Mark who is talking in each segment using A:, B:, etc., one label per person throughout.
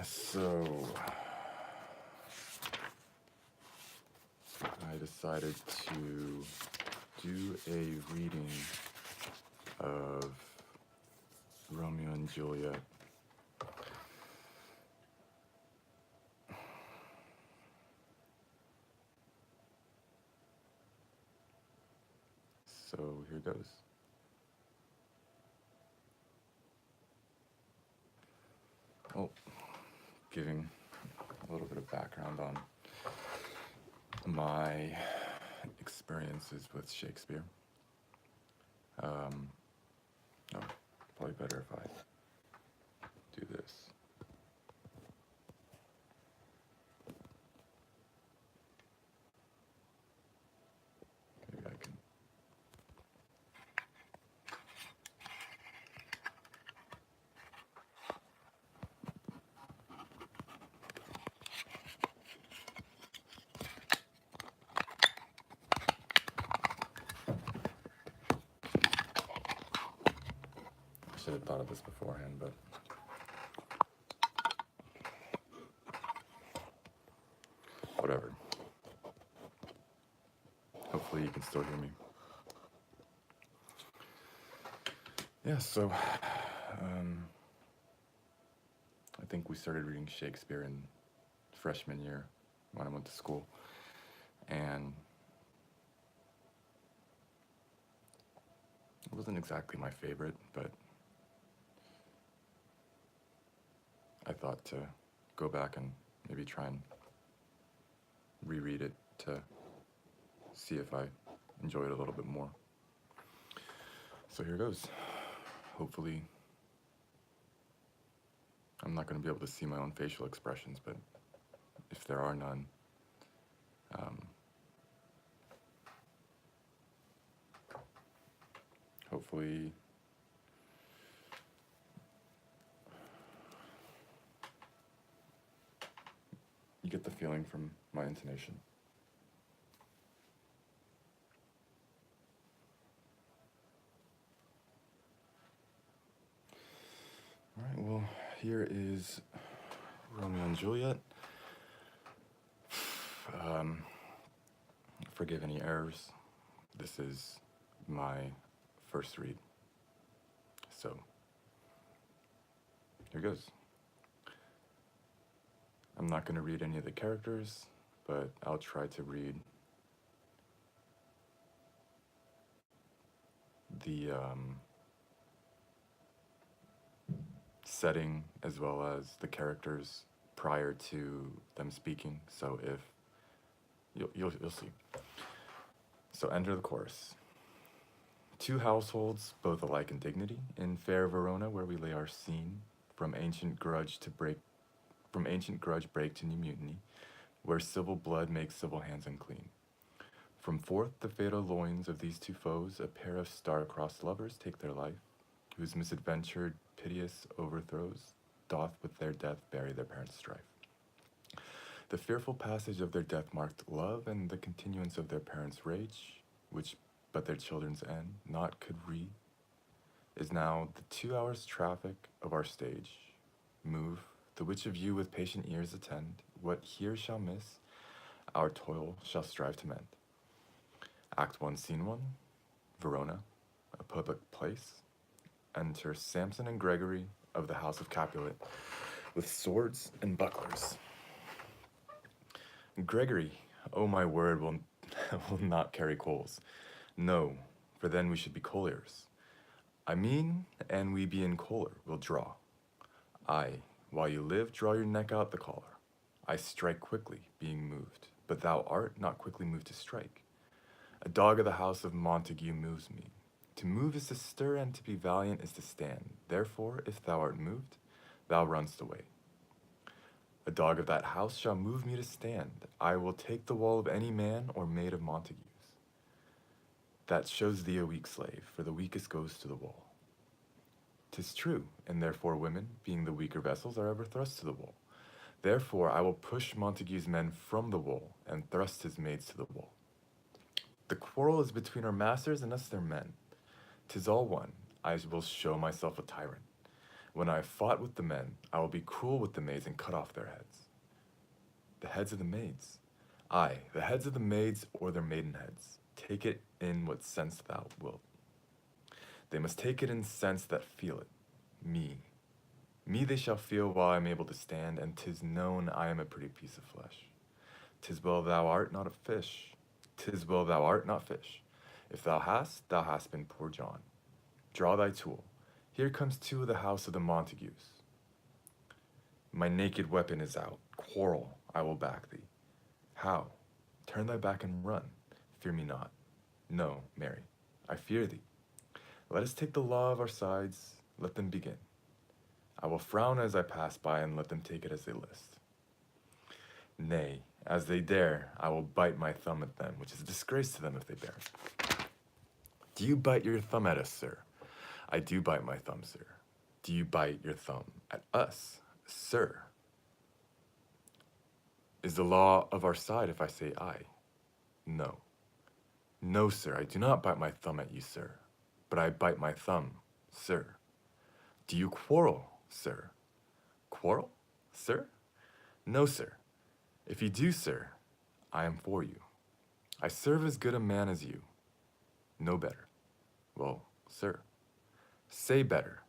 A: So I decided to do a reading of Romeo and Juliet. So here goes. Oh, giving a little bit of background on my experiences with Shakespeare. Oh, probably better if I do this. Maybe I can. I should have thought of this beforehand, but whatever. Hopefully you can still hear me. Yeah, so I think we started reading Shakespeare in freshman year when I went to school. And it wasn't exactly my favorite, but I thought to go back and maybe try and reread it to see if I enjoy it a little bit more. So here goes. Hopefully, I'm not going to be able to see my own facial expressions, but if there are none, hopefully you get the feeling from my intonation. All right, well, here is Romeo and Juliet. Forgive any errors. This is my first read. So, here goes. I'm not going to read any of the characters, but I'll try to read the setting as well as the characters prior to them speaking. So if you'll see. So enter the chorus. Two households, both alike in dignity, in fair Verona, where we lay our scene, from ancient grudge break to new mutiny, where civil blood makes civil hands unclean. From forth the fatal loins of these two foes, a pair of star-crossed lovers take their life, whose misadventured piteous overthrows doth with their death bury their parents' strife. The fearful passage of their death-marked love, and the continuance of their parents' rage, which but their children's end not could read, is now the 2 hours' traffic of our stage. Move, the which of you with patient ears attend, what here shall miss, our toil shall strive to mend. Act 1, Scene 1, Verona, a public place. Enter Samson and Gregory of the house of Capulet, with swords and bucklers. Gregory, oh my word, will not carry coals. No, for then we should be colliers. I mean, and we being choler will draw. I, while you live, draw your neck out the collar. I strike quickly, being moved, but thou art not quickly moved to strike. A dog of the house of Montague moves me. To move is to stir, and to be valiant is to stand. Therefore, if thou art moved, thou runst away. A dog of that house shall move me to stand. I will take the wall of any man or maid of Montague's. That shows thee a weak slave, for the weakest goes to the wall. 'Tis true, and therefore women, being the weaker vessels, are ever thrust to the wall. Therefore I will push Montague's men from the wall, and thrust his maids to the wall. The quarrel is between our masters and us their men. 'Tis all one, I will show myself a tyrant. When I have fought with the men, I will be cruel with the maids and cut off their heads. The heads of the maids. Aye, the heads of the maids or their maiden heads. Take it in what sense thou wilt. They must take it in sense that feel it. Me. Me they shall feel while I am able to stand, and 'tis known I am a pretty piece of flesh. 'Tis well thou art not a fish. 'Tis well thou art not fish. If thou hast been poor John. Draw thy tool. Here comes two of the house of the Montagues. My naked weapon is out. Quarrel, I will back thee. How? Turn thy back and run. Fear me not. No, Mary, I fear thee. Let us take the law of our sides. Let them begin. I will frown as I pass by and let them take it as they list. Nay, as they dare, I will bite my thumb at them, which is a disgrace to them if they bear. Do you bite your thumb at us, sir? I do bite my thumb, sir. Do you bite your thumb at us, sir? Is the law of our side if I say aye? No. No, sir, I do not bite my thumb at you, sir, but I bite my thumb, sir. Do you quarrel, sir? Quarrel, sir? No, sir. If you do, sir, I am for you. I serve as good a man as you. No better. Well, sir, say better.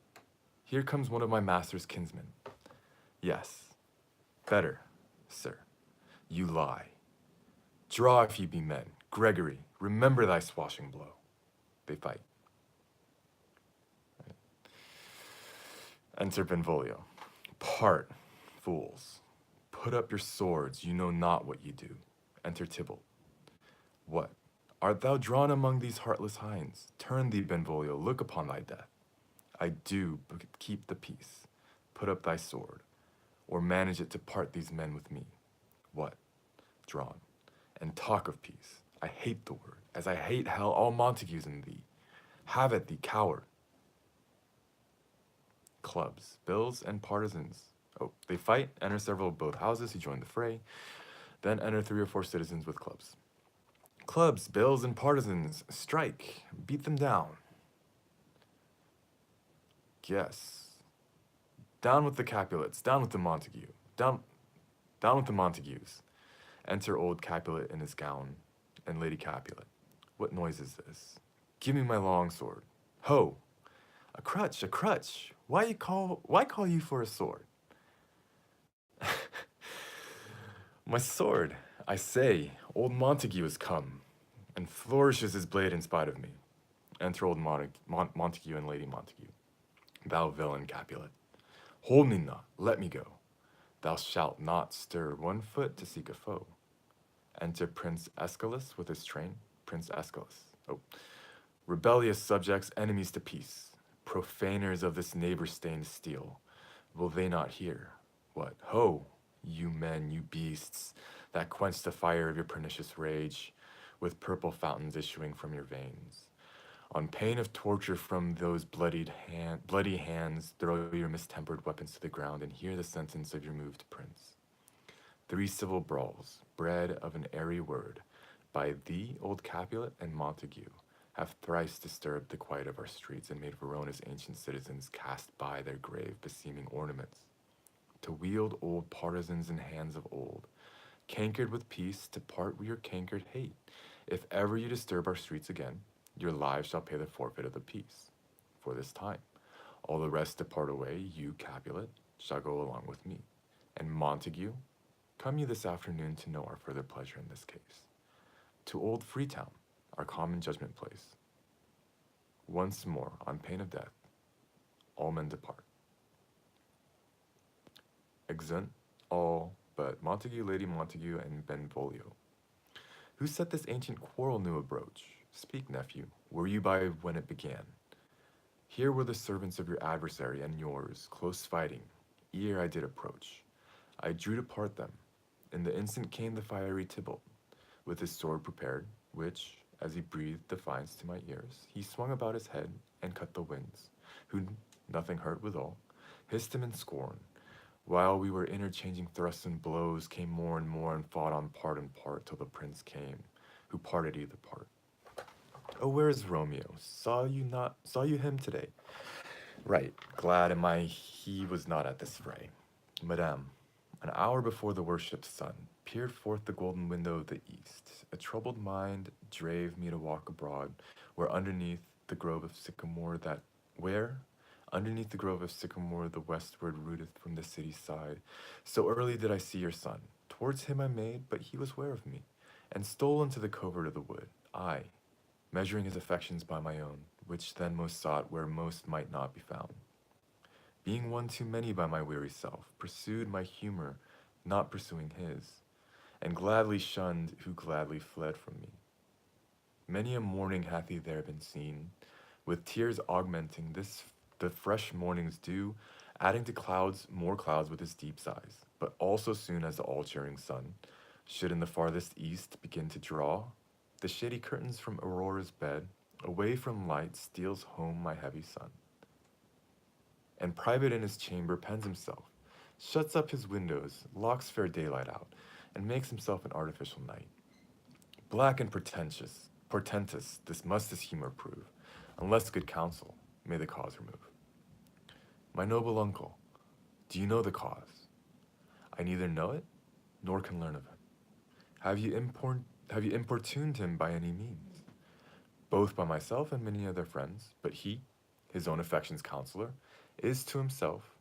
A: Here comes one of my master's kinsmen. Yes, better, sir. You lie. Draw if ye be men. Gregory, remember thy swashing blow. They fight. Enter Benvolio. Part, fools. Put up your swords, you know not what ye do. Enter Tybalt. What? Art thou drawn among these heartless hinds? Turn thee, Benvolio, look upon thy death. I do, but keep the peace. Put up thy sword, or manage it to part these men with me. What? Drawn. And talk of peace. I hate the word, as I hate hell all Montagues in thee. Have it, thee coward. Clubs, bills, and partisans. Oh, they fight, enter several of both houses who join the fray, then enter 3 or 4 citizens with clubs. Clubs, bills, and partisans, strike, beat them down. Yes. Down with the Capulets, down with the Montague, down with the Montagues. Enter old Capulet in his gown, and Lady Capulet. What noise is this? Give me my long sword. Ho! A crutch, a crutch. Why call you for a sword? My sword, I say, old Montague has come, and flourishes his blade in spite of me. Enter old Montague and Lady Montague. Thou villain Capulet, hold me not, let me go. Thou shalt not stir 1 foot to seek a foe. Enter Prince Escalus with his train. Prince Escalus. Oh, rebellious subjects, enemies to peace, profaners of this neighbor-stained steel. Will they not hear? What? Ho! You men, you beasts, that quench the fire of your pernicious rage, with purple fountains issuing from your veins. On pain of torture from those bloody hands, throw your mistempered weapons to the ground and hear the sentence of your moved prince. 3 civil brawls, bred of an airy word, by thee, old Capulet and Montague, have thrice disturbed the quiet of our streets and made Verona's ancient citizens cast by their grave beseeming ornaments. To wield old partisans in hands of old, cankered with peace, to part with your cankered hate. If ever you disturb our streets again, your lives shall pay the forfeit of the peace. For this time, all the rest depart away, you, Capulet, shall go along with me. And Montague, come you this afternoon to know our further pleasure in this case. To old Freetown, our common judgment place. Once more, on pain of death, all men depart. Exeunt all but Montague, Lady Montague, and Benvolio. Who set this ancient quarrel new abroach? Speak, nephew, were you by when it began? Here were the servants of your adversary and yours, close fighting, ere I did approach. I drew to part them. In the instant came the fiery Tybalt, with his sword prepared, which, as he breathed defiance to my ears, he swung about his head and cut the winds, who, nothing hurt withal, hissed him in scorn. While we were interchanging thrusts and blows, came more and fought on part and part, till the prince came, who parted either part. Oh, where is Romeo? Saw you him today? Right, glad am I he was not at this fray. Madame, an hour before the worshipped sun peered forth the golden window of the east. A troubled mind drave me to walk abroad, where underneath the grove of sycamore that where underneath the grove of sycamore the westward rooteth from the city's side. So early did I see your son. Towards him I made, but he was ware of me, and stole into the covert of the wood. I, measuring his affections by my own, which then most sought where most might not be found. Being one too many by my weary self, pursued my humor, not pursuing his, and gladly shunned who gladly fled from me. Many a morning hath he there been seen, with tears augmenting this the fresh morning's dew, adding to clouds more clouds with his deep sighs. But also soon as the all-cheering sun should in the farthest east begin to draw, the shady curtains from Aurora's bed, away from light steals home my heavy son, and private in his chamber pens himself, shuts up his windows, locks fair daylight out, and makes himself an artificial night. Black and portentous, this must his humor prove, unless good counsel may the cause remove. My noble uncle, do you know the cause? I neither know it, nor can learn of it. Have you importuned him by any means? Both by myself and many other friends, but he, his own affection's counselor, is to himself,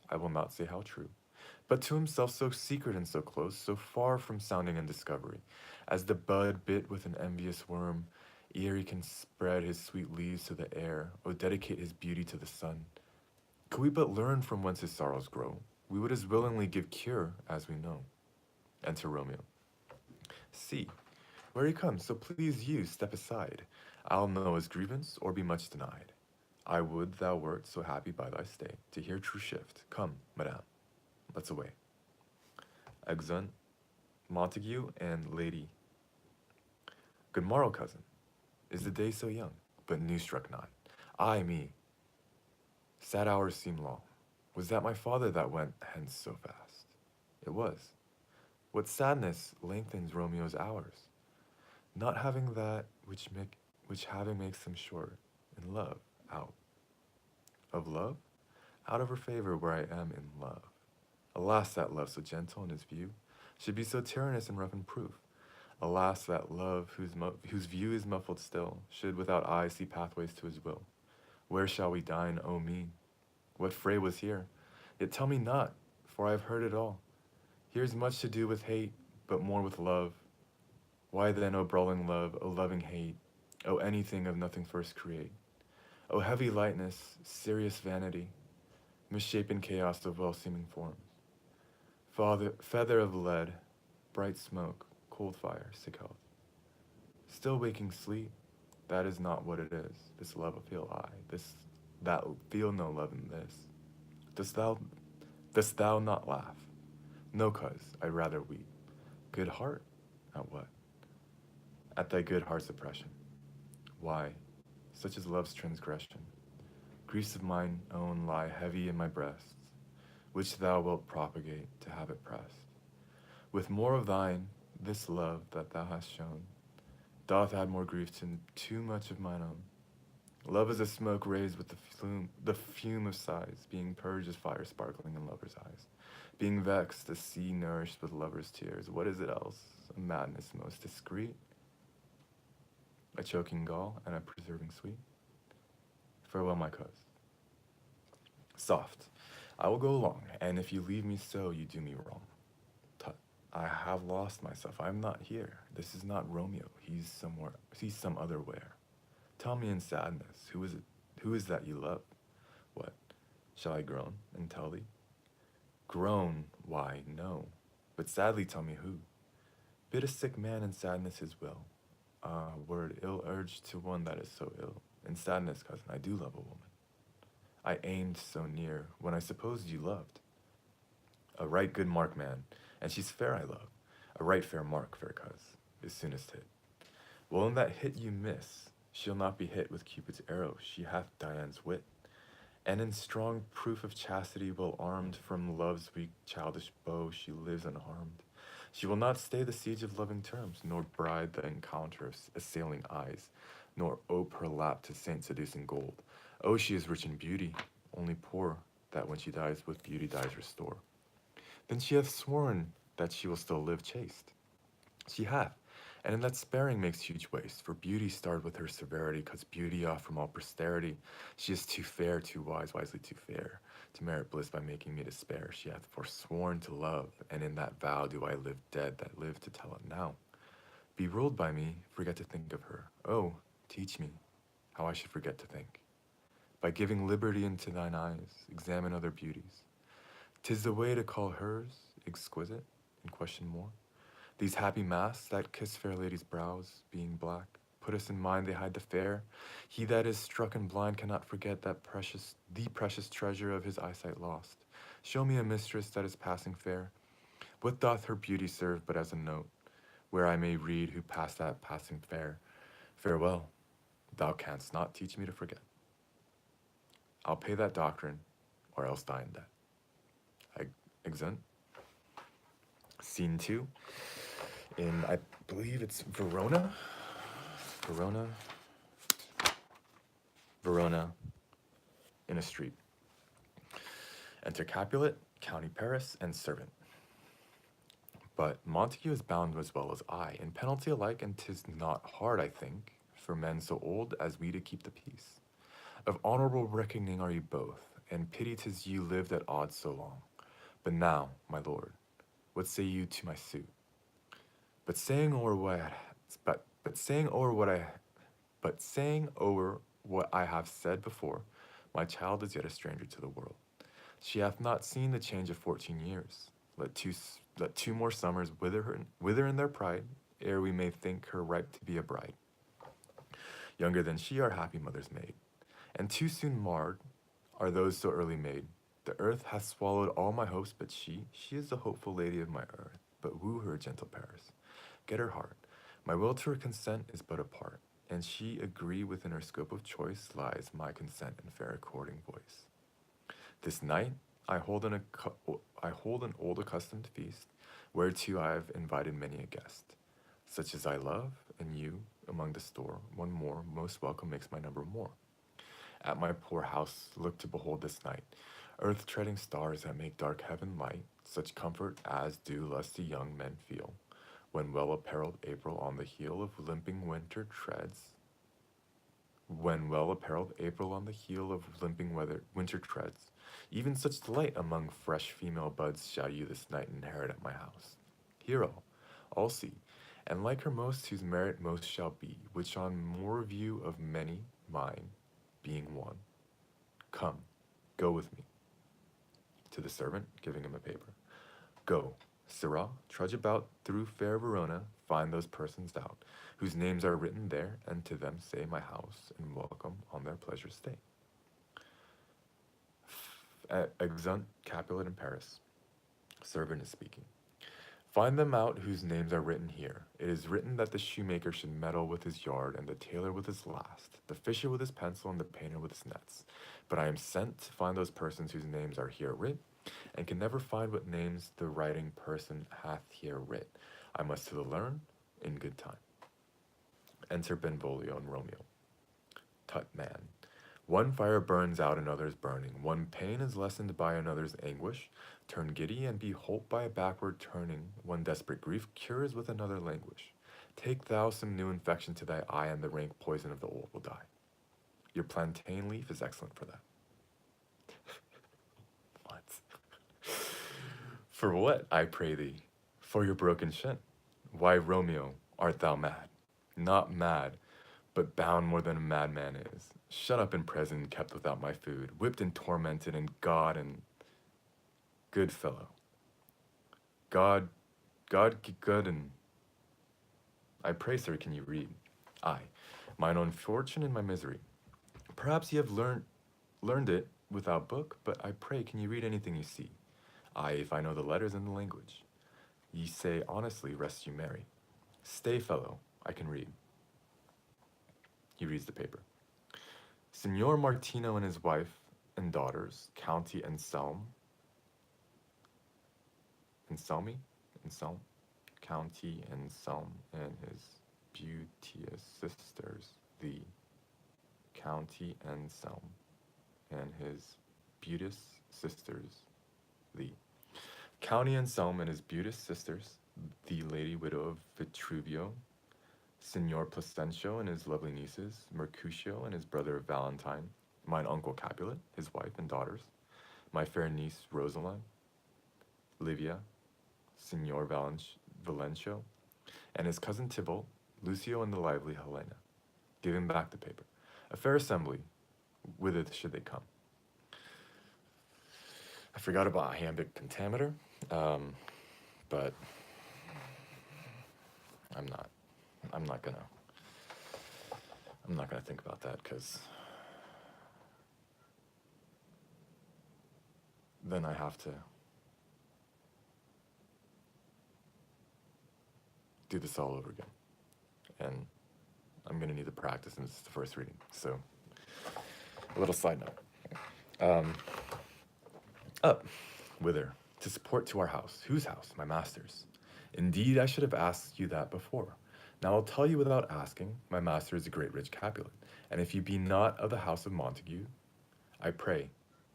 A: I will not say how true, but to himself so secret and so close, so far from sounding and discovery, as the bud bit with an envious worm, ere he can spread his sweet leaves to the air, or dedicate his beauty to the sun. Could we but learn from whence his sorrows grow, we would as willingly give cure as we know. Enter Romeo. See, where he comes, so please you step aside. I'll know his grievance, or be much denied. I would thou wert so happy by thy stay, to hear true shift. Come, madame, let's away. Exeunt Montague and Lady. Good morrow, cousin. Is the day so young? But news struck not. Ay me, sad hours seem long. Was that my father that went hence so fast? It was. What sadness lengthens Romeo's hours? Not having that which having makes them short. In love, out. Of love? Out of her favor where I am in love. Alas, that love so gentle in his view should be so tyrannous and rough in proof. Alas, that love whose view is muffled still should without eyes see pathways to his will. Where shall we dine, O me? What fray was here? Yet tell me not, for I have heard it all. Here's much to do with hate, but more with love. Why then, O brawling love, O loving hate, O anything of nothing first create? O heavy lightness, serious vanity, misshapen chaos of well-seeming forms. Feather of lead, bright smoke, cold fire, sick health. Still waking sleep, that is not what it is. This love feel I, that feel no love in this. Dost thou not laugh? No, cuz, I'd rather weep. Good heart? At what? At thy good heart's oppression. Why, such is love's transgression. Griefs of mine own lie heavy in my breasts, which thou wilt propagate to have it pressed. With more of thine, this love that thou hast shown, doth add more grief to too much of mine own. Love is a smoke raised with the fume of sighs, being purged as fire sparkling in lover's eyes. Being vexed, a sea nourished with lover's tears. What is it else? A madness most discreet, a choking gall, and a preserving sweet. Farewell, my cuz. Soft. I will go along, and if you leave me so, you do me wrong. Tut. I have lost myself. I am not here. This is not Romeo. He's somewhere. He's some other where. Tell me in sadness, who is it? Who is that you love? What? Shall I groan and tell thee? Groan? Why, no. But sadly tell me who. Bid a sick man in sadness his will. Ah, word ill urged to one that is so ill. In sadness, cousin, I do love a woman. I aimed so near when I supposed you loved. A right good mark, man, and she's fair I love. A right fair mark, fair cuz, is soonest hit. Well, in that hit you miss, she'll not be hit with Cupid's arrow, she hath Dian's wit. And in strong proof of chastity well armed, from love's weak childish bow she lives unharmed. She will not stay the siege of loving terms, nor bride the encounter of assailing eyes, nor ope her lap to saint seducing gold. Oh, she is rich in beauty, only poor, that when she dies, with beauty dies her store. Then she hath sworn that she will still live chaste. She hath, and in that sparing makes huge waste, for beauty starred with her severity, cuts beauty off from all posterity. She is too fair, too wise, wisely too fair, to merit bliss by making me despair. She hath forsworn to love, and in that vow do I live dead that live to tell it now. Be ruled by me, forget to think of her. Oh, teach me how I should forget to think. By giving liberty into thine eyes, examine other beauties. 'Tis the way to call hers exquisite, and question more. These happy masks that kiss fair ladies' brows, being black, put us in mind they hide the fair. He that is struck and blind cannot forget that the precious treasure of his eyesight lost. Show me a mistress that is passing fair. What doth her beauty serve but as a note, where I may read who passed that passing fair? Farewell, thou canst not teach me to forget. I'll pay that doctrine, or else die in debt. Exeunt. Scene 2. In, I believe it's Verona. Verona, in a street. Enter Capulet, County Paris, and servant. But Montague is bound as well as I, in penalty alike, and 'tis not hard, I think, for men so old as we to keep the peace. Of honorable reckoning are you both, and pity 'tis you lived at odds so long. But now, my lord, what say you to my suit? But saying o'er what I have said before, my child is yet a stranger to the world. She hath not seen the change of 14 years. Let two more summers wither in their pride, ere we may think her ripe to be a bride. Younger than she, our happy mother's maid, and too soon marred are those so early made. The earth hath swallowed all my hopes, but she is the hopeful lady of my earth. But woo her, gentle Paris, get her heart. My will to her consent is but a part, and she agree within her scope of choice lies my consent and fair according voice. This night I hold an old accustomed feast, whereto I have invited many a guest, such as I love, and you among the store, one more most welcome makes my number more. At my poor house look to behold this night, earth-treading stars that make dark heaven light, such comfort as do lusty young men feel, when well-apparelled April on the heel of limping winter treads. Winter treads, even such delight among fresh female buds shall you this night inherit at my house. Hear all see, and like her most whose merit most shall be, which on more view of many, mine, being one. Come, go with me. To the servant, giving him a paper. Go, sirrah, trudge about through fair Verona, find those persons out, whose names are written there, and to them say my house, and welcome on their pleasure stay. Exeunt Capulet in Paris. Servant is speaking. Find them out whose names are written here. It is written that the shoemaker should meddle with his yard, and the tailor with his last, the fisher with his pencil, and the painter with his nets. But I am sent to find those persons whose names are here writ, and can never find what names the writing person hath here writ. I must to the learn in good time. Enter Benvolio and Romeo. Tut, man. One fire burns out another's burning. One pain is lessened by another's anguish. Turn giddy and be holp by a backward turning. One desperate grief cures with another languish. Take thou some new infection to thy eye, and the rank poison of the old will die. Your plantain leaf is excellent for that. What? For what, I pray thee? For your broken shin. Why, Romeo, art thou mad? Not mad, but bound more than a madman is. Shut up in prison, kept without my food, whipped and tormented, and God and good fellow. God good and I pray, sir, can you read? I, mine own fortune and my misery. Perhaps ye have learned it without book, but I pray, can you read anything you see? I, if I know the letters and the language. Ye say honestly, rest you merry. Stay, fellow, I can read. He reads the paper. Signor Martino and his wife and daughters, County Anselmi, County Anselm and his beauteous sisters, the County Anselm and his beauteous sisters, the County Anselm and his beauteous sisters, the lady widow of Vitruvio, Signor Placencio and his lovely nieces, Mercutio and his brother Valentine, mine uncle Capulet, his wife and daughters, my fair niece Rosaline, Livia, Signor Valencio, and his cousin Tybalt, Lucio and the lively Helena. Give him back the paper. A fair assembly, whither should they come? I forgot about iambic pentameter, but I'm not gonna think about that, because then I have to do this all over again, and I'm gonna need to practice, and this is the first reading. So, a little side note. Up, whither? To support to our house. Whose house? My master's. Indeed, I should have asked you that before. Now I'll tell you without asking, my master is a great rich Capulet, and if you be not of the house of Montague, I pray,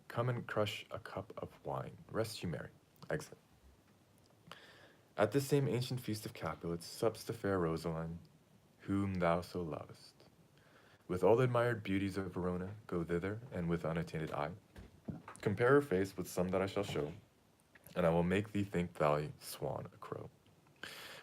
A: come and crush a cup of wine. Rest you merry. Exit. At this same ancient feast of Capulets sups the fair Rosaline, whom thou so lovest. With all the admired beauties of Verona, go thither, and with unattainted eye, compare her face with some that I shall show, and I will make thee think thou swan a crow.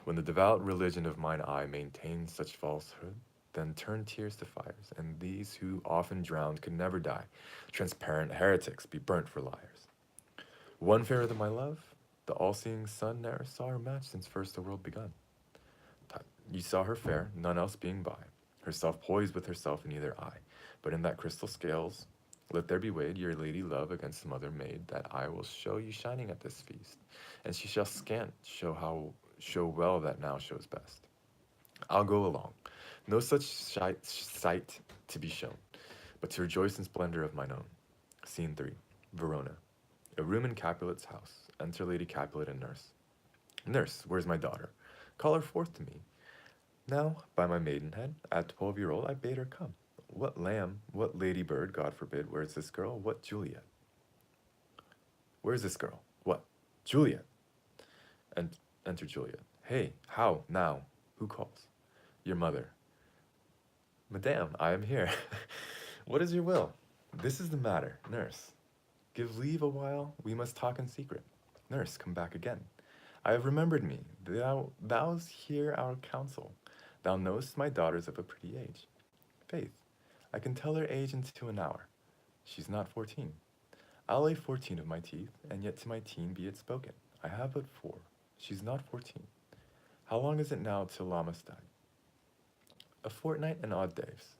A: When the devout religion of mine eye maintains such falsehood, then turn tears to fires, and these who often drowned could never die. Transparent heretics be burnt for liars. One fairer than my love, the all-seeing sun ne'er saw her match since first the world begun. You saw her fair, none else being by, herself poised with herself in either eye, but in that crystal scales let there be weighed your lady love against some other maid that I will show you shining at this feast, and she shall scant show well that now shows best. I'll go along, no such sight to be shown, but to rejoice in splendor of mine own. Scene 3, Verona. A room in Capulet's house. Enter Lady Capulet and nurse. Nurse, where's my daughter? Call her forth to me. Now, by my maidenhead, at 12-year-old, I bade her come. What lamb, what ladybird, God forbid, where's this girl? What Juliet? Where's this girl? What? Juliet. And enter Juliet. Hey, how, now? Who calls? Your mother. Madame, I am here. What is your will? This is the matter, nurse. Give leave a while, we must talk in secret. Nurse, come back again. I have remembered me, thou's hear our counsel. Thou knowest my daughter's of a pretty age. Faith, I can tell her age into an hour. She's not 14. I'll lay 14 of my teeth, and yet to my teen be it spoken. I have but 4. She's not 14. How long is it now till Lammas died? A fortnight and odd days.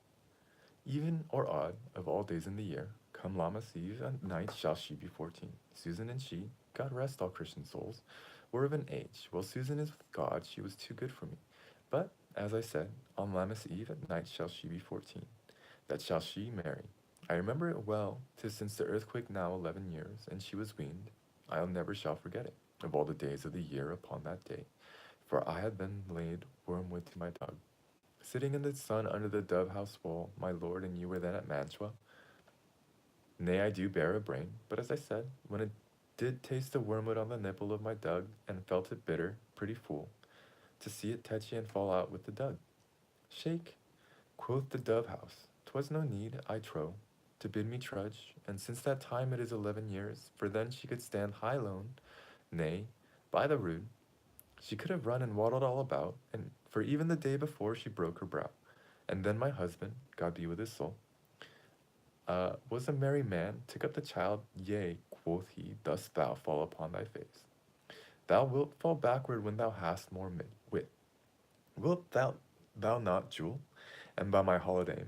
A: Even or odd of all days in the year, come Lammas Eve at night shall she be 14. Susan and she, God rest all Christian souls, were of an age. While Susan is with God, she was too good for me. But, as I said, on Lammas Eve at night shall she be 14. That shall she marry. I remember it well, 'tis since the earthquake now 11 years, and she was weaned. I'll never shall forget it, of all the days of the year upon that day. For I had then laid wormwood to my dog. Sitting in the sun under the dove-house wall, my lord and you were then at Mantua. Nay, I do bear a brain, but as I said, when it did taste the wormwood on the nipple of my dug, and felt it bitter, pretty fool, to see it tetchy and fall out with the dug. Shake, quoth the dove-house, 'twas no need, I trow, to bid me trudge, and since that time it is 11 years, for then she could stand high lone, nay, by the rood, she could have run and waddled all about, and for even the day before she broke her brow. And then my husband, God be with his soul, was a merry man, took up the child, yea, quoth he, dost thou fall upon thy face. Thou wilt fall backward when thou hast more wit. Wilt thou not, Jewel? And by my holiday,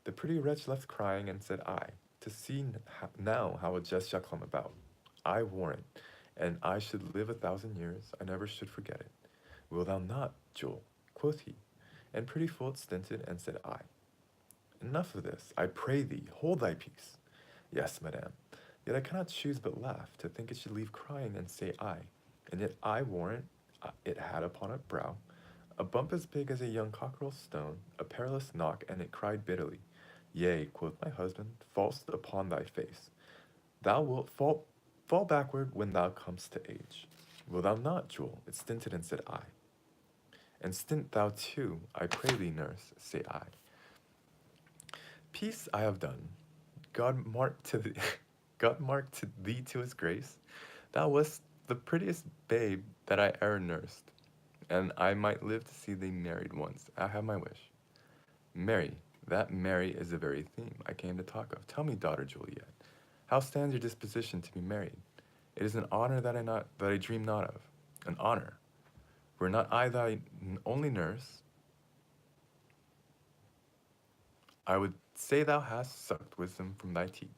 A: the pretty wretch left crying, and said I, to see now how a jest shall come about. I warrant, and I should live 1,000 years, I never should forget it. Will thou not, Jewel? Quoth he, and pretty fool it stinted, and said I. Enough of this, I pray thee, hold thy peace. Yes, madame, yet I cannot choose but laugh, to think it should leave crying, and say I. And yet I warrant it had upon it brow a bump as big as a young cockerel's stone, a perilous knock, and it cried bitterly. Yea, quoth my husband, fall'st upon thy face. Thou wilt fall backward when thou comest to age. Wilt thou not, Jewel? It stinted and said I. And stint thou too, I pray thee, nurse, say I. Peace I have done. God mark to thee, God mark to thee to his grace. Thou wast the prettiest babe that I e'er nursed, and I might live to see thee married once. I have my wish. Mary, that Mary is the very theme I came to talk of. Tell me, daughter Juliet, how stands your disposition to be married? It is an honor that I dream not of. An honor. Were not I thy only nurse, I would say thou hast sucked wisdom from thy teeth.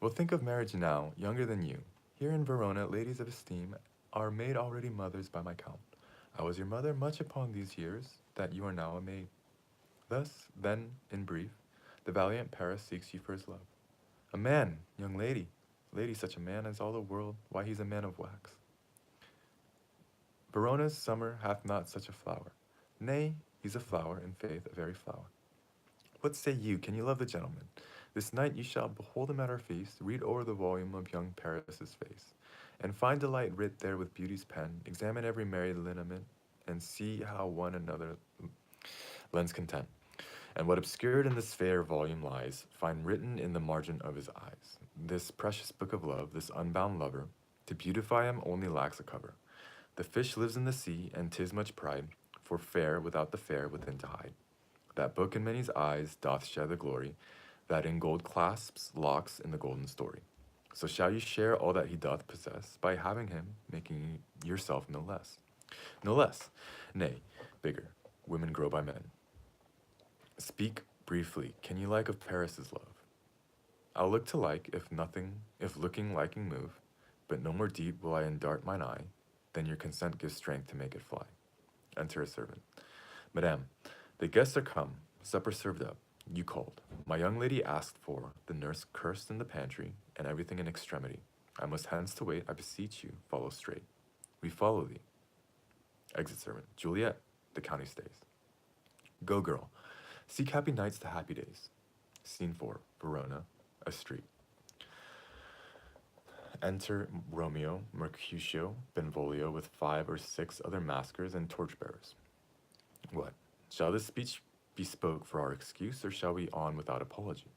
A: Well, think of marriage now, younger than you. Here in Verona, ladies of esteem are made already mothers by my count. I was your mother much upon these years that you are now a maid. Thus, then, in brief, the valiant Paris seeks you for his love. A man, young lady, lady, such a man as all the world, why he's a man of wax. Verona's summer hath not such a flower. Nay, he's a flower, in faith, a very flower. What say you, can you love the gentleman? This night you shall behold him at our feast, read o'er the volume of young Paris's face, and find delight writ there with beauty's pen, examine every merry lineament, and see how one another lends content. And what obscured in this fair volume lies, find written in the margin of his eyes. This precious book of love, this unbound lover, to beautify him only lacks a cover. The fish lives in the sea, and 'tis much pride, for fair without the fair within to hide. That book in many's eyes doth share the glory, that in gold clasps locks in the golden story. So shall you share all that he doth possess, by having him, making yourself no less. No less, nay, bigger. Women grow by men. Speak briefly, can you like of Paris's love? I'll look to like, if looking liking move, but no more deep will I endart mine eye, than your consent gives strength to make it fly. Enter a servant. Madame, the guests are come, supper served up. You called. My young lady asked for, the nurse cursed in the pantry, and everything in extremity. I must hence to wait, I beseech you, follow straight. We follow thee. Exit servant. Juliet, the county stays. Go, girl. Seek happy nights to happy days. Scene 4, Verona, a street. Enter Romeo, Mercutio, Benvolio with 5 or 6 other maskers and torchbearers. What? Shall this speech be spoke for our excuse, or shall we on without apology?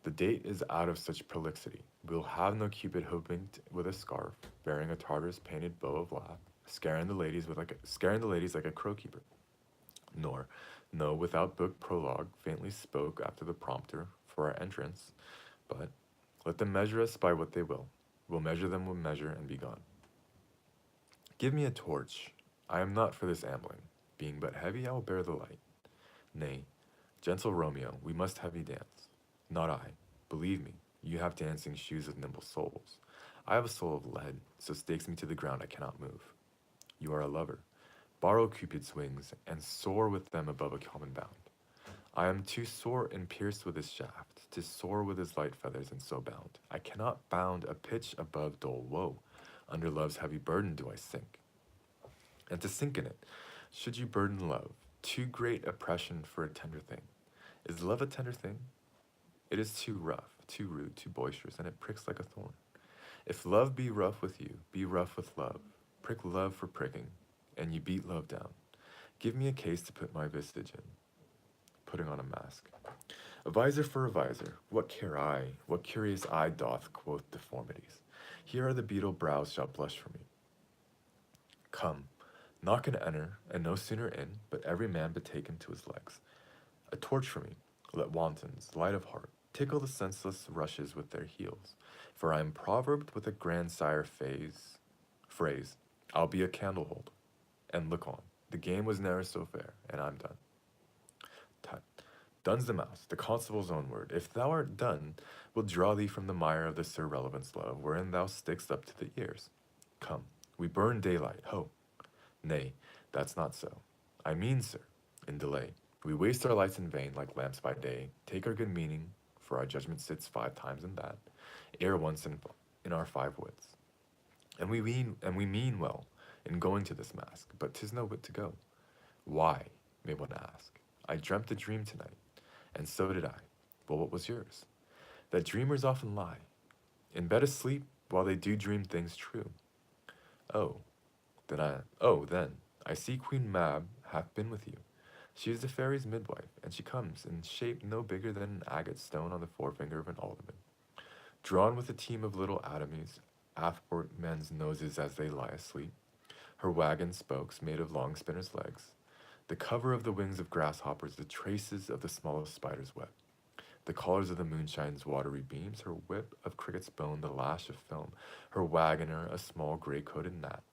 A: The date is out of such prolixity. We'll have no Cupid hoodwinked with a scarf, bearing a Tartar's painted bow of laugh, scaring the ladies like a crow keeper. Nor, no, without book prologue, faintly spoke after the prompter for our entrance, but let them measure us by what they will. We'll measure them with measure and be gone. Give me a torch. I am not for this ambling. Being but heavy, I will bear the light. Nay, gentle Romeo, we must have you dance. Not I. Believe me, you have dancing shoes of nimble soles. I have a soul of lead, so stakes me to the ground I cannot move. You are a lover. Borrow Cupid's wings, and soar with them above a common bound. I am too sore and pierced with his shaft, to soar with his light feathers and so bound. I cannot bound a pitch above dull woe. Under love's heavy burden do I sink. And to sink in it, should you burden love, too great oppression for a tender thing. Is love a tender thing? It is too rough, too rude, too boisterous, and it pricks like a thorn. If love be rough with you, be rough with love. Prick love for pricking, and you beat love down. Give me a case to put my visage in. Putting on a mask. A visor for a visor, what care I, what curious eye doth quoth deformities? Here are the beetle brows shall blush for me. Come, knock and enter, and no sooner in, but every man betaken to his legs. A torch for me, let wantons, light of heart, tickle the senseless rushes with their heels, for I am proverbed with a grandsire phrase, I'll be a candlehold, and look on, the game was ne'er so fair, and I'm done. Tut, done's the mouse, the constable's own word. If thou art done, we'll draw thee from the mire of this irrelevance love, wherein thou stickst up to the ears. Come, we burn daylight, ho! Nay, that's not so. I mean, sir, in delay, we waste our lights in vain like lamps by day, take our good meaning, for our judgment sits 5 times in that, ere once in our 5 wits. And we mean well, in going to this mask, but 'tis no whit to go. Why, may one ask? I dreamt a dream tonight, and so did I. Well, what was yours? That dreamers often lie, in bed asleep, while they do dream things true. Oh, then, I see Queen Mab hath been with you. She is the fairy's midwife, and she comes in shape no bigger than an agate stone on the forefinger of an alderman, drawn with a team of little atomies athwart men's noses as they lie asleep. Her wagon spokes made of long spinner's legs, the cover of the wings of grasshoppers, the traces of the smallest spider's web, the colors of the moonshine's watery beams, her whip of cricket's bone, the lash of film, her wagoner a small gray-coated gnat,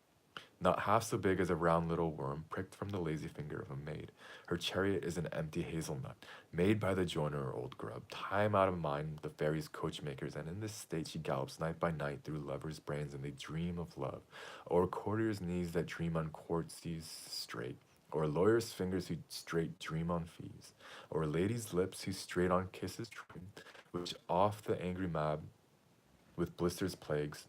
A: not half so big as a round little worm pricked from the lazy finger of a maid. Her chariot is an empty hazelnut, made by the joiner or old grub, time out of mind the fairies' coachmakers, and in this state she gallops night by night through lovers' brains, and they dream of love, or courtiers' knees that dream on courtesies straight, or lawyers' fingers who straight dream on fees, or ladies' lips who straight on kisses dream, which oft the angry mab with blisters plagues,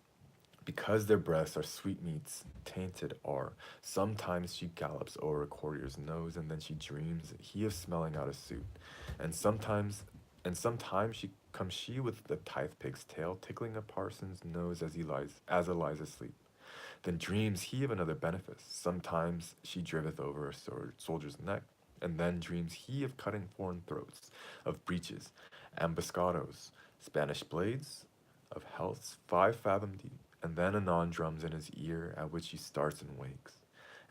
A: because their breasts are sweetmeats, tainted are. Sometimes she gallops o'er a courtier's nose, and then she dreams he of smelling out a suit. And sometimes she with the tithe pig's tail, tickling a parson's nose as he lies asleep. Then dreams he of another benefice. Sometimes she driveth over a soldier's neck, and then dreams he of cutting foreign throats, of breaches, ambuscados, Spanish blades, of healths 5 fathom deep, and then anon drums in his ear, at which he starts and wakes.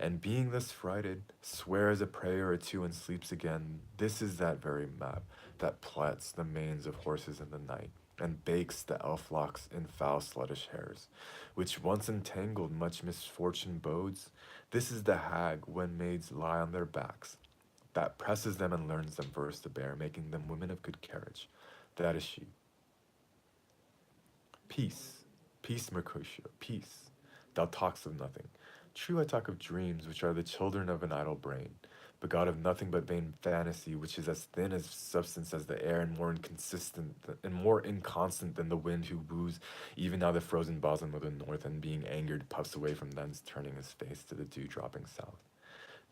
A: And being thus frighted, swears a prayer or two and sleeps again. This is that very map that plets the manes of horses in the night, and bakes the elf locks in foul sluttish hairs, which once entangled much misfortune bodes. This is the hag, when maids lie on their backs, that presses them and learns them verse to bear, making them women of good carriage. That is she. Peace, peace, Mercutio, peace. Thou talkst of nothing. True, I talk of dreams, which are the children of an idle brain, begot of nothing but vain fantasy, which is as thin as substance as the air, and more inconsistent and more inconstant than the wind who woos even now the frozen bosom of the north, and being angered puffs away from thence, turning his face to the dew dropping south.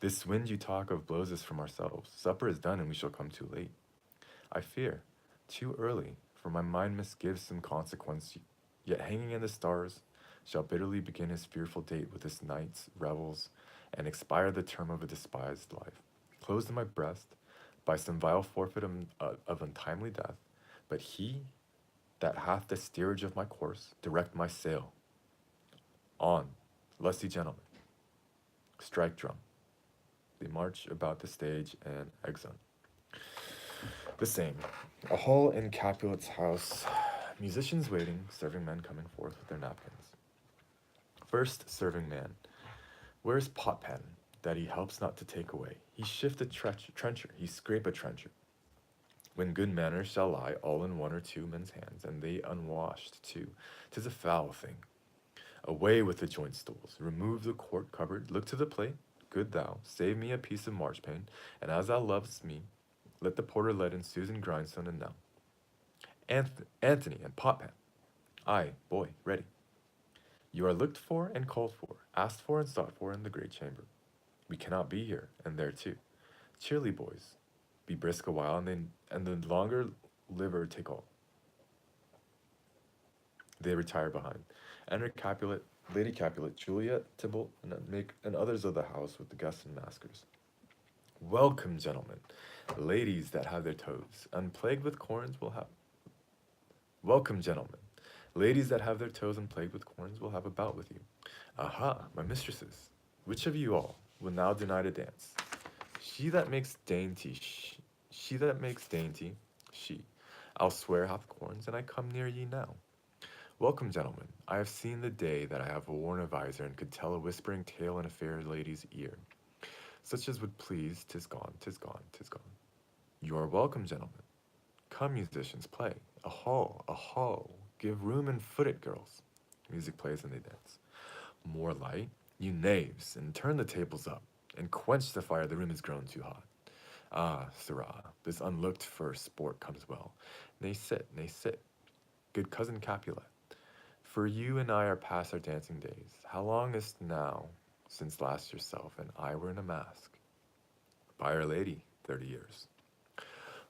A: This wind you talk of blows us from ourselves. Supper is done, and we shall come too late. I fear, too early, for my mind misgives some consequence, yet hanging in the stars, shall bitterly begin his fearful date with this night's revels, and expire the term of a despised life, closed in my breast by some vile forfeit of untimely death. But he that hath the steerage of my course, direct my sail. On, lusty gentlemen, strike drum. They march about the stage and exeunt. The same. A hall in Capulet's house. Musicians waiting, serving men coming forth with their napkins. First serving man. Where's Potpan, that he helps not to take away? He shift a trencher, he scrape a trencher. When good manners shall lie all in one or two men's hands, and they unwashed too, 'tis a foul thing. Away with the joint stools, remove the court cupboard, look to the plate, good thou, save me a piece of marchpane, and as thou lovest me, let the porter let in Susan Grindstone and Nell. Anthony and Potpan. Aye, boy, ready. You are looked for and called for, asked for and sought for in the great chamber. We cannot be here, and there too. Cheerly, boys. Be brisk a while, and the longer liver take all. They retire behind. Enter Capulet, Lady Capulet, Juliet, Tybalt, and others of the house with the guests and maskers. Welcome, gentlemen, ladies that have their toes unplagued with corns will have. Welcome, gentlemen, ladies that have their toes unplagued with corns will have a bout with you. Aha, my mistresses, which of you all will now deny to dance? She that makes dainty, she that makes dainty, she. I'll swear hath corns, and I come near ye now. Welcome, gentlemen. I have seen the day that I have worn a visor and could tell a whispering tale in a fair lady's ear, such as would please. 'Tis gone, 'tis gone, 'tis gone. You are welcome, gentlemen. Come, musicians, play. A hall, a hall. Give room and foot it, girls. Music plays and they dance. More light, you knaves, and turn the tables up, and quench the fire, the room is grown too hot. Ah, sirrah, this unlooked for sport comes well. Nay, sit, nay, sit. Good cousin Capulet, for you and I are past our dancing days. How long is't now since last yourself and I were in a mask. By Our Lady, 30 years.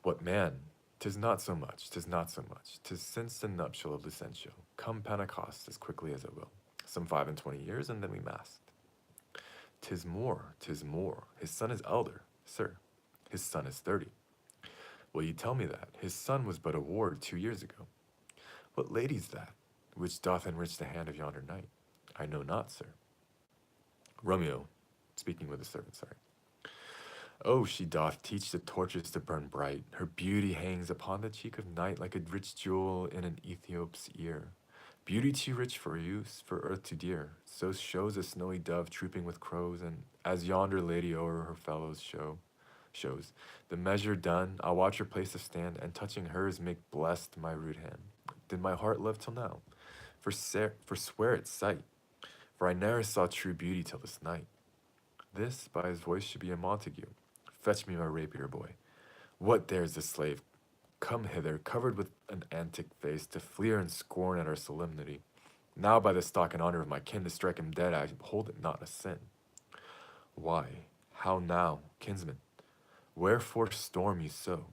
A: What man? 'Tis not so much, 'tis not so much. 'Tis since the nuptial of Lucentio. Come Pentecost as quickly as it will. Some 25 years, and then we masked. 'Tis more, 'tis more. His son is elder, sir. His son is 30. Will you tell me that? His son was but a ward 2 years ago. What lady's that, which doth enrich the hand of yonder knight? I know not, sir. Romeo, speaking with the servant, sorry. Oh, she doth teach the torches to burn bright. Her beauty hangs upon the cheek of night like a rich jewel in an Ethiop's ear. Beauty too rich for use, for earth too dear. So shows a snowy dove trooping with crows, and as yonder lady o'er her fellows shows. The measure done, I'll watch her place to stand, and touching hers make blessed my rude hand. Did my heart love till now? For swear its sight, for I ne'er saw true beauty till this night. This, by his voice, should be a Montague. Fetch me my rapier, boy. What dares the slave come hither, covered with an antic face, to fleer and scorn at our solemnity? Now by the stock and honor of my kin, to strike him dead, I hold it not a sin. Why, how now, kinsman? Wherefore storm you so?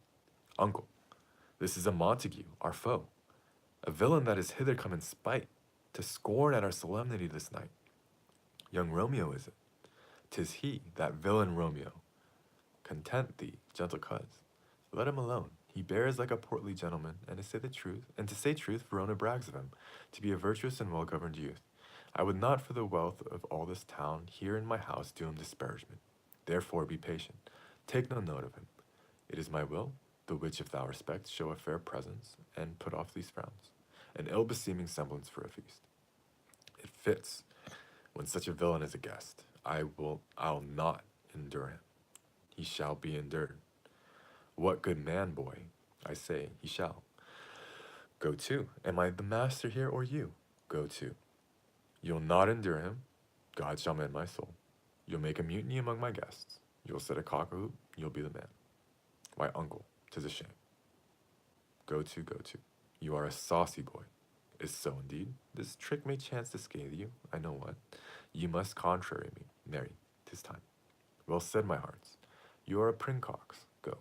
A: Uncle, this is a Montague, our foe, a villain that is hither come in spite, to scorn at our solemnity this night. Young Romeo is it? 'Tis he, that villain Romeo. Content thee, gentle coz. Let him alone. He bears like a portly gentleman, and to say truth, Verona brags of him, to be a virtuous and well-governed youth. I would not for the wealth of all this town here in my house do him disparagement. Therefore be patient. Take no note of him. It is my will, the which if thou respect, show a fair presence, and put off these frowns, an ill-beseeming semblance for a feast. It fits, when such a villain is a guest. I'll not endure him. He shall be endured. What good man, boy? I say, he shall. Go to. Am I the master here, or you? Go to. You'll not endure him. God shall mend my soul. You'll make a mutiny among my guests. You'll set a cock-a-hoop. You'll be the man. Why, uncle, 'tis a shame. Go to, go to. You are a saucy boy. Is so indeed. This trick may chance to scathe you. I know what. You must contrary me. Marry, 'tis time. Well said, my hearts. You are a princox. Go.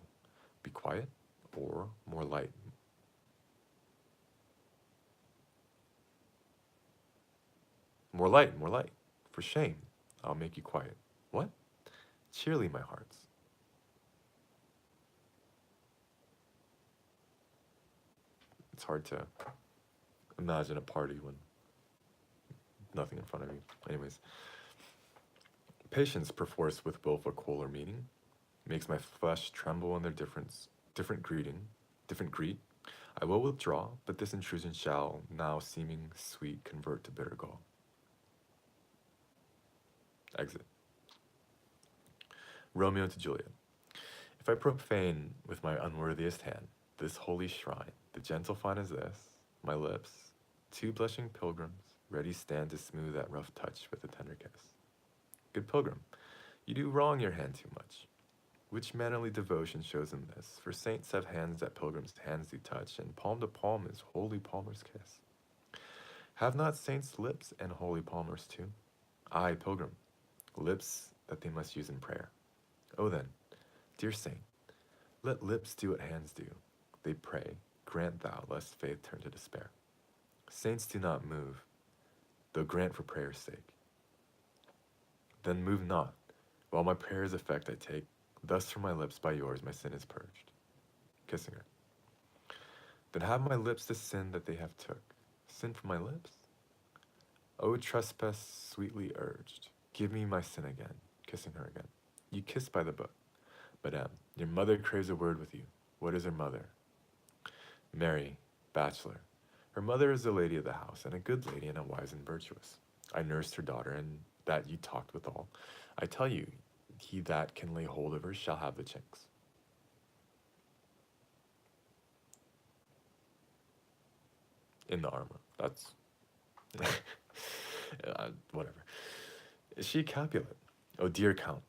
A: Be quiet, or more light. More light, more light. For shame, I'll make you quiet. What? Cheerly, my hearts. It's hard to imagine a party when nothing in front of you. Anyways. Patience, perforce with willful choler meaning, makes my flesh tremble in their different greet. I will withdraw, but this intrusion shall, now seeming sweet, convert to bitter gall. Exit. Romeo to Juliet. If I profane with my unworthiest hand this holy shrine, the gentle fine as this, my lips, two blushing pilgrims, ready stand to smooth that rough touch with a tender kiss. Good pilgrim, you do wrong your hand too much. Which mannerly devotion shows in this? For saints have hands that pilgrims' hands do touch, and palm to palm is holy palmer's kiss. Have not saints lips and holy palmers too? Aye, pilgrim, lips that they must use in prayer. Oh then, dear saint, let lips do what hands do. They pray, grant thou, lest faith turn to despair. Saints do not move, though grant for prayer's sake. Then move not, while my prayer's effect I take. Thus from my lips by yours my sin is purged. Kissing her. Then have my lips the sin that they have took. Sin from my lips? O trespass sweetly urged, give me my sin again. Kissing her again. You kiss by the book. Madame, your mother craves a word with you. What is her mother? Mary, bachelor. Her mother is the lady of the house, and a good lady, and a wise and virtuous. I nursed her daughter, and that you talked withal. I tell you, he that can lay hold of her shall have the chinks. In the armor. That's whatever. Is she Capulet? O dear Count,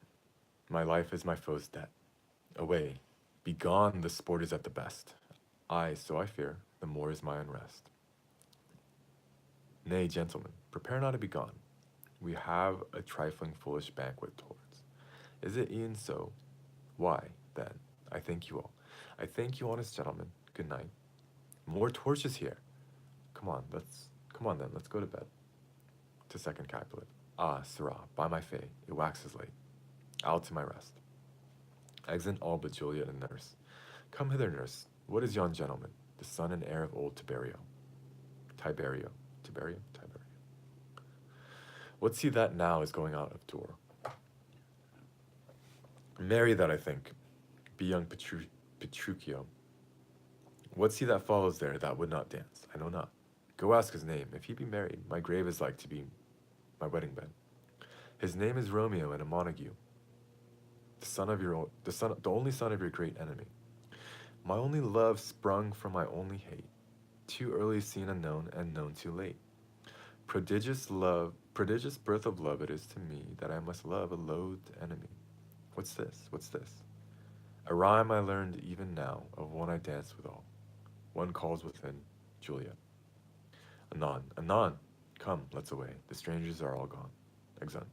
A: my life is my foe's debt. Away, begone, the sport is at the best. Aye, so I fear, the more is my unrest. Nay, gentlemen, prepare not to be gone. We have a trifling foolish banquet towards. Is it e'en so? Why, then, I thank you all. I thank you, honest gentlemen. Good night. More torches here. Come on then, let's go to bed. To second Capulet. Ah, sirrah, by my fay, it waxes late. I'll to my rest. Exit all but Juliet and nurse. Come hither, nurse. What is yon gentleman, the son and heir of old Tiberio? Tiberio? What's he that now is going out of door? Marry that, I think, be young Petruchio. What's he that follows there that would not dance? I know not. Go ask his name. If he be married, my grave is like to be my wedding bed. His name is Romeo and a Montague, the only son of your great enemy. My only love sprung from my only hate, too early seen unknown and known too late. Prodigious birth of love it is to me that I must love a loathed enemy. What's this? What's this? A rhyme I learned even now of one I danced withal. One calls within Juliet. Anon, anon! Come, let's away. The strangers are all gone. Exeunt.